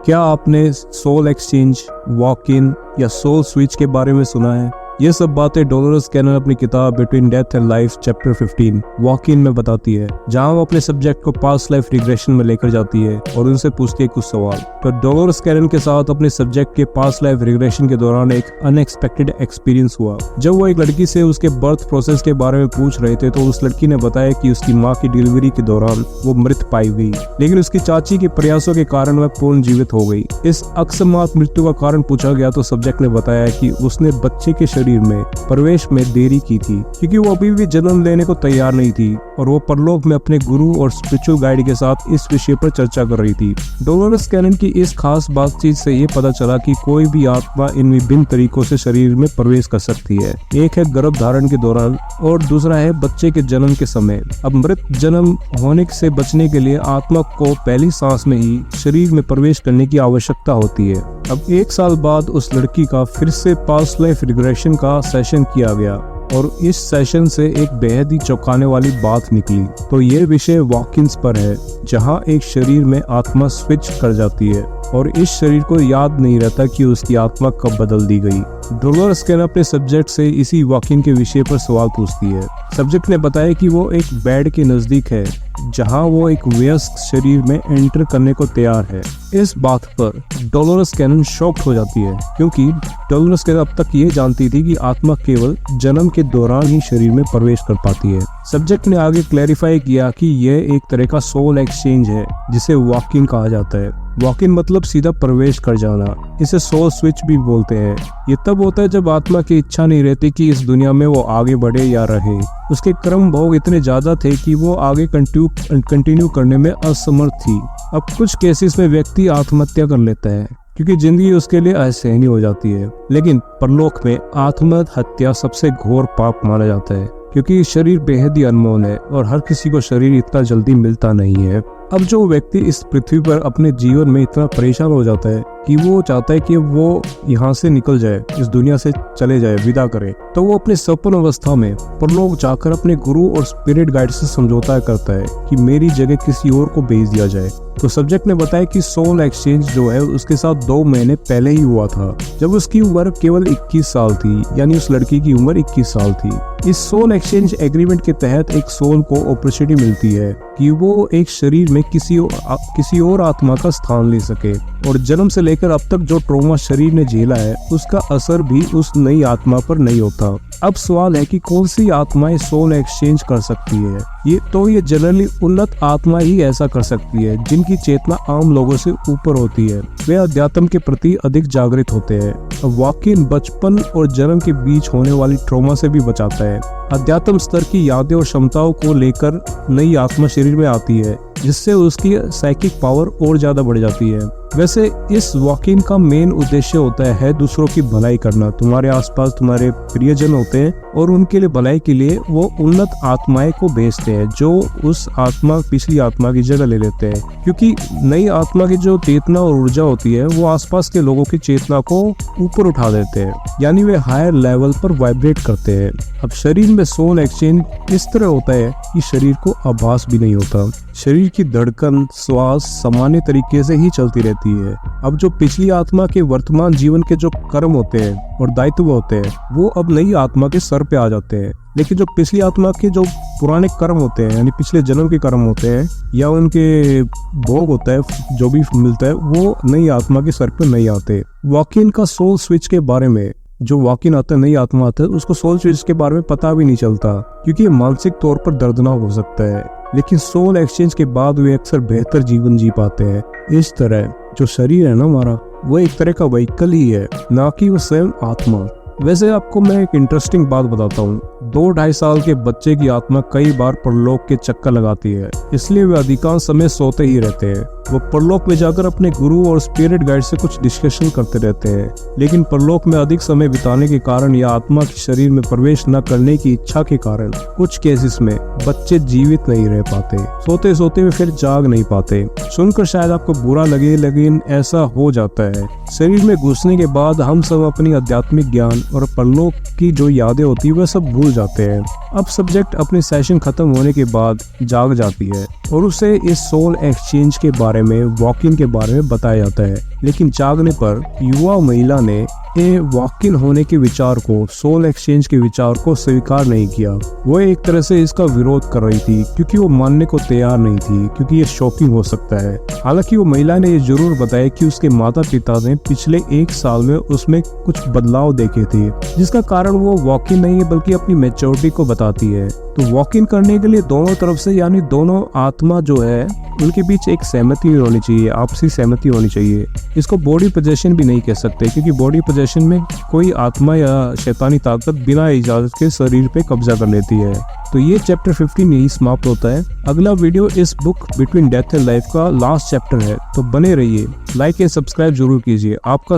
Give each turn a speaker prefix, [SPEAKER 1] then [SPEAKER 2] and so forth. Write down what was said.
[SPEAKER 1] क्या आपने soul exchange, walk in या सोल स्विच के बारे में सुना है? ये सब बातें डोलोरस कैनन अपनी किताब between death and life chapter 15 walk in में बताती है, जहां वो अपने सब्जेक्ट को पास्ट लाइफ रिग्रेशन में लेकर जाती है और उनसे पूछती है कुछ सवाल। तो डोलोरस कैनन के साथ अपने सब्जेक्ट के पास्ट लाइफ रिग्रेशन के दौरान एक अनएक्सपेक्टेड एक्सपीरियंस हुआ। जब वो एक लड़की से उसके बर्थ प्रोसेस के बारे में पूछ रहे थे तो उस लड़की ने बताया कि उसकी माँ की डिलीवरी के दौरान वो मृत पाई गई, लेकिन उसकी चाची के प्रयासों के कारण वह पूर्ण जीवित हो गई। इस अकस्मात मृत्यु का कारण पूछा गया तो सब्जेक्ट ने बताया कि उसने बच्चे के शरीर में प्रवेश में देरी की थी क्योंकि वो अभी भी जन्म लेने को तैयार नहीं थी और वो परलोक में अपने गुरु और स्पिरिचुअल गाइड के साथ इस विषय पर चर्चा कर रही थी। डोलोरस कैनन की इस खास बातचीत से ये पता चला कि कोई भी आत्मा इन विभिन्न तरीकों से शरीर में प्रवेश कर सकती है। एक है गर्भ धारण के दौरान और दूसरा है बच्चे के जन्म के समय। अब मृत जन्म होने से बचने के लिए आत्मा को पहली सांस में ही शरीर में प्रवेश करने की आवश्यकता होती है। अब 1 साल बाद उस लड़की का फिर से पास्ट लाइफ रिग्रेशन का सेशन किया गया और इस सेशन से एक बेहद ही चौंकाने वाली बात निकली। तो ये विषय वॉकिंस पर है, जहां एक शरीर में आत्मा स्विच कर जाती है और इस शरीर को याद नहीं रहता कि उसकी आत्मा कब बदल दी गई। डोलोरस कैनन अपने सब्जेक्ट से इसी वॉकिंग के विषय पर सवाल पूछती है। सब्जेक्ट ने बताया कि वो एक बेड के नजदीक है जहां वो एक वयस्क शरीर में एंटर करने को तैयार है। इस बात पर डोलोरस कैनन शॉक्ड हो जाती है क्योंकि डोलोरस कैनन अब तक ये जानती थी कि आत्मा केवल जन्म के दौरान ही शरीर में प्रवेश कर पाती है। सब्जेक्ट ने आगे क्लैरिफाई किया कि यह एक तरह का सोल एक्सचेंज है जिसे वॉकिंग कहा जाता है। वॉकिंग मतलब सीधा प्रवेश कर जाना। इसे सोल स्विच भी बोलते हैं। ये तब होता है जब आत्मा की इच्छा नहीं रहती कि इस दुनिया में वो आगे बढ़े या रहे। उसके कर्म भोग इतने ज्यादा थे कि वो आगे कंटिन्यू करने में असमर्थ थी। अब कुछ केसेस में व्यक्ति आत्महत्या कर लेता है क्योंकि जिंदगी उसके लिए असहनीय हो जाती है, लेकिन परलोक में आत्महत्या सबसे घोर पाप माना जाता है क्योंकि शरीर बेहद ही अनमोल है और हर किसी को शरीर इतना जल्दी मिलता नहीं है। अब जो व्यक्ति इस पृथ्वी पर अपने जीवन में इतना परेशान हो जाता है कि वो चाहता है कि वो यहाँ से निकल जाए, इस दुनिया से चले जाए, विदा करे, तो वो अपने सपन अवस्था में परलोक जाकर अपने गुरु और स्पिरिट गाइड से समझौता करता है कि मेरी जगह किसी और को भेज दिया जाए। तो सब्जेक्ट ने बताया कि सोल एक्सचेंज जो है उसके साथ 2 महीने पहले ही हुआ था, जब उसकी उम्र केवल 21 साल थी, यानी उस लड़की की उम्र 21 साल थी। इस सोल एक्सचेंज एग्रीमेंट के तहत एक सोल को अपॉर्चुनिटी मिलती है कि वो एक शरीर में किसी और आत्मा का स्थान ले सके और जन्म से लेकर अब तक जो ट्रॉमा शरीर ने झेला है उसका असर भी उस नई आत्मा पर नहीं होता। अब सवाल है कि कौन सी आत्माएं सोल एक्सचेंज कर सकती है? ये जनरली उन्नत आत्मा ही ऐसा कर सकती है जिनकी चेतना आम लोगों से ऊपर होती है। वे अध्यात्म के प्रति अधिक जागृत होते हैं। वॉकिंग बचपन और जन्म के बीच होने वाली ट्रॉमा से भी बचाता है। अध्यात्म स्तर की यादें और क्षमताओं को लेकर नई आत्मा शरीर में आती है जिससे उसकी साइकिक पावर और ज्यादा बढ़ जाती है। वैसे इस वॉकिंग का मेन उद्देश्य होता है दूसरों की भलाई करना। तुम्हारे आसपास तुम्हारे प्रियजन होते हैं और उनके लिए भलाई के लिए वो उन्नत आत्माएं को भेजते हैं जो उस पिछली आत्मा की जगह ले लेते हैं, क्योंकि नई आत्मा की जो चेतना और ऊर्जा होती है वो आसपास के लोगों की चेतना को ऊपर उठा देते हैं, यानी वे हायर लेवल पर वाइब्रेट करते हैं। अब शरीर में सोल एक्सचेंज इस तरह होता है कि शरीर को आभास भी नहीं होता। शरीर की धड़कन, श्वास सामान्य तरीके से ही चलती रहती है। अब जो पिछली आत्मा के वर्तमान जीवन के जो कर्म होते हैं और दायित्व होते हैं वो अब नई आत्मा के सर पे आ जाते हैं, लेकिन जो पिछली आत्मा के जो पुराने कर्म होते हैं यानी पिछले जन्म के कर्म होते हैं या उनके भोग होता है जो भी मिलता है वो नई आत्मा के सर पे नहीं आते। वॉकिंग का सोल स्विच के बारे में, जो वॉकिंग आता है नई आत्मा आता है उसको सोल स्विच के बारे में पता भी नहीं चलता क्योंकि ये मानसिक तौर पर दर्दनाक हो सकता है, लेकिन सोल एक्सचेंज के बाद वे अक्सर बेहतर जीवन जी पाते हैं। इस तरह जो शरीर है ना हमारा, वो एक तरह का व्हीकल ही है, ना कि वो स्वयं आत्मा। वैसे आपको मैं एक इंटरेस्टिंग बात बताता हूँ। 2-2.5 साल के बच्चे की आत्मा कई बार परलोक के चक्कर लगाती है, इसलिए वे अधिकांश समय सोते ही रहते हैं। वो परलोक में जाकर अपने गुरु और स्पिरिट गाइड से कुछ डिस्कशन करते रहते हैं, लेकिन परलोक में अधिक समय बिताने के कारण या आत्मा के शरीर में प्रवेश न करने की इच्छा के कारण कुछ केसेस में बच्चे जीवित नहीं रह पाते। सोते सोते वे फिर जाग नहीं पाते। सुनकर शायद आपको बुरा लगे, लेकिन ऐसा हो जाता है। शरीर में घुसने के बाद हम सब अपनी आध्यात्मिक ज्ञान और परलोक की जो यादें होती है वह सब भूल जाते हैं। अब सब्जेक्ट अपने सेशन खत्म होने के बाद जाग जाती है और उसे इस सोल एक्सचेंज के बारे में, वॉकिंग के बारे में बताया जाता है, लेकिन जागने पर युवा महिला ने वॉक इन होने के विचार को, सोल एक्सचेंज के विचार को स्वीकार नहीं किया। वो एक तरह से इसका विरोध कर रही थी क्योंकि वो मानने को तैयार नहीं थी, क्योंकि ये शॉकिंग हो सकता है। हालांकि वो महिला ने ये जरूर बताया कि उसके माता पिता ने पिछले 1 साल में उसमें कुछ बदलाव देखे थे, जिसका कारण वो वॉक इन नहीं है बल्कि अपनी मैच्योरिटी को बताती है। तो वॉक इन करने के लिए दोनों तरफ से, यानी दोनों आत्मा जो है उनके बीच एक सहमति होनी चाहिए, आपसी सहमति होनी चाहिए। इसको बॉडी पोजेशन भी नहीं कह सकते, क्योंकि बॉडी पोजेशन में कोई आत्मा या शैतानी ताकत बिना इजाजत के शरीर पे कब्जा कर लेती है। तो ये चैप्टर 15 यही समाप्त होता है। अगला वीडियो इस book between death and life का लास्ट चैप्टर है, तो बने रहिए। लाइक एंड सब्सक्राइब जरूर कीजिए। आपका